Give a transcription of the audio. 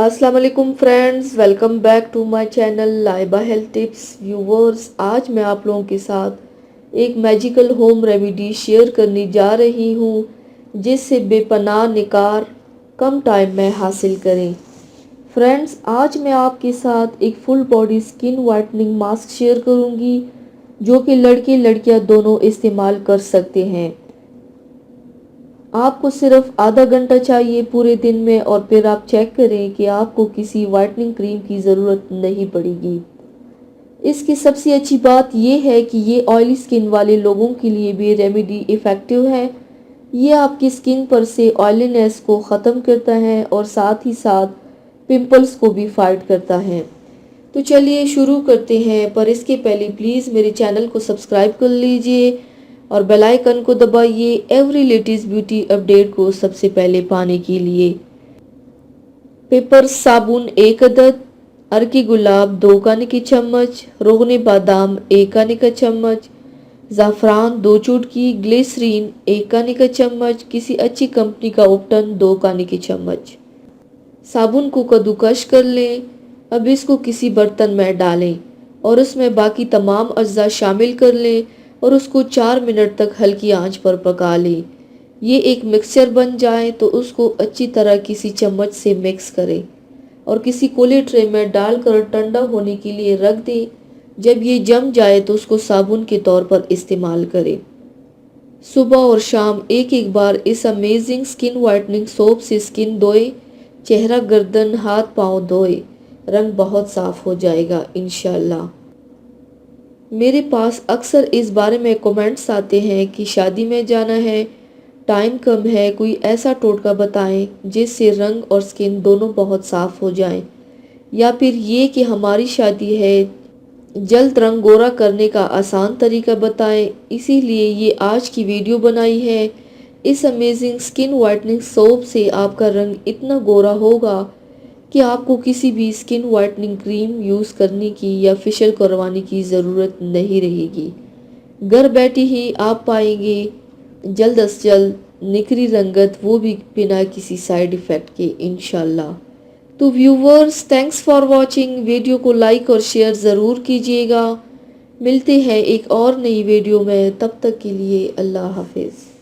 अस्सलाम वालेकुम friends, welcome back to my channel Laiba health tips. Viewers, आज मैं आप लोगों के साथ एक मैजिकल होम रेमेडी शेयर करने जा रही हूँ जिससे बेपनाह निखार कम टाइम में हासिल करें। फ्रेंड्स, आज मैं आपके साथ एक full body skin whitening mask share करूँगी जो कि लड़के लड़कियाँ दोनों इस्तेमाल कर सकते हैं। आपको सिर्फ आधा घंटा चाहिए पूरे दिन में और फिर आप चेक करें कि आपको किसी वाइटनिंग क्रीम की ज़रूरत नहीं पड़ेगी। इसकी सबसे अच्छी बात यह है कि ये ऑयली स्किन वाले लोगों के लिए भी रेमेडी इफ़ेक्टिव है। ये आपकी स्किन पर से ऑयलीनेस को ख़त्म करता है और साथ ही साथ पिंपल्स को भी फाइट करता है। तो चलिए शुरू करते हैं, पर इसके पहले प्लीज़ मेरे चैनल को सब्सक्राइब कर लीजिए और बेल आइकन को दबाइए एवरी लेटेस्ट ब्यूटी अपडेट को सबसे पहले पाने के लिए। पेपर साबुन 1 अदद, अरकी गुलाब 2 खाने की चम्मच, रोगने बादाम 1 खाने का चम्मच, ज़ाफ़रान 2 चुटकी, ग्लिसरीन 1 खाने का चम्मच, किसी अच्छी कंपनी का उपटन 2 खाने की चम्मच। साबुन को कद्दूकश कर लें। अब इसको किसी बर्तन में डालें और उसमें बाकी तमाम अज्जा शामिल कर लें और उसको 4 मिनट तक हल्की आंच पर पका लें। ये एक मिक्सचर बन जाए तो उसको अच्छी तरह किसी चम्मच से मिक्स करें और किसी खुले ट्रे में डालकर ठंडा होने के लिए रख दें। जब ये जम जाए तो उसको साबुन के तौर पर इस्तेमाल करें। सुबह और शाम एक एक बार इस अमेजिंग स्किन वाइटनिंग सोप से स्किन धोए, चेहरा, गर्दन, हाथ पाँव धोए, रंग बहुत साफ हो जाएगा इंशाल्लाह। मेरे पास अक्सर इस बारे में कमेंट्स आते हैं कि शादी में जाना है, टाइम कम है, कोई ऐसा टोटका बताएं जिससे रंग और स्किन दोनों बहुत साफ हो जाएं, या फिर ये कि हमारी शादी है, जल्द रंग गोरा करने का आसान तरीका बताएं। इसीलिए ये आज की वीडियो बनाई है। इस अमेजिंग स्किन वाइटनिंग सोप से आपका रंग इतना गोरा होगा कि आपको किसी भी स्किन वाइटनिंग क्रीम यूज़ करने की या फेशियल करवाने की ज़रूरत नहीं रहेगी। घर बैठे ही आप पाएंगे जल्द से जल्द निखरी रंगत, वो भी बिना किसी साइड इफ़ेक्ट के इंशाल्लाह। तो viewers, thanks for watching. Video को लाइक और शेयर ज़रूर कीजिएगा। मिलते हैं एक और नई वीडियो में, तब तक के लिए अल्लाह हाफिज़।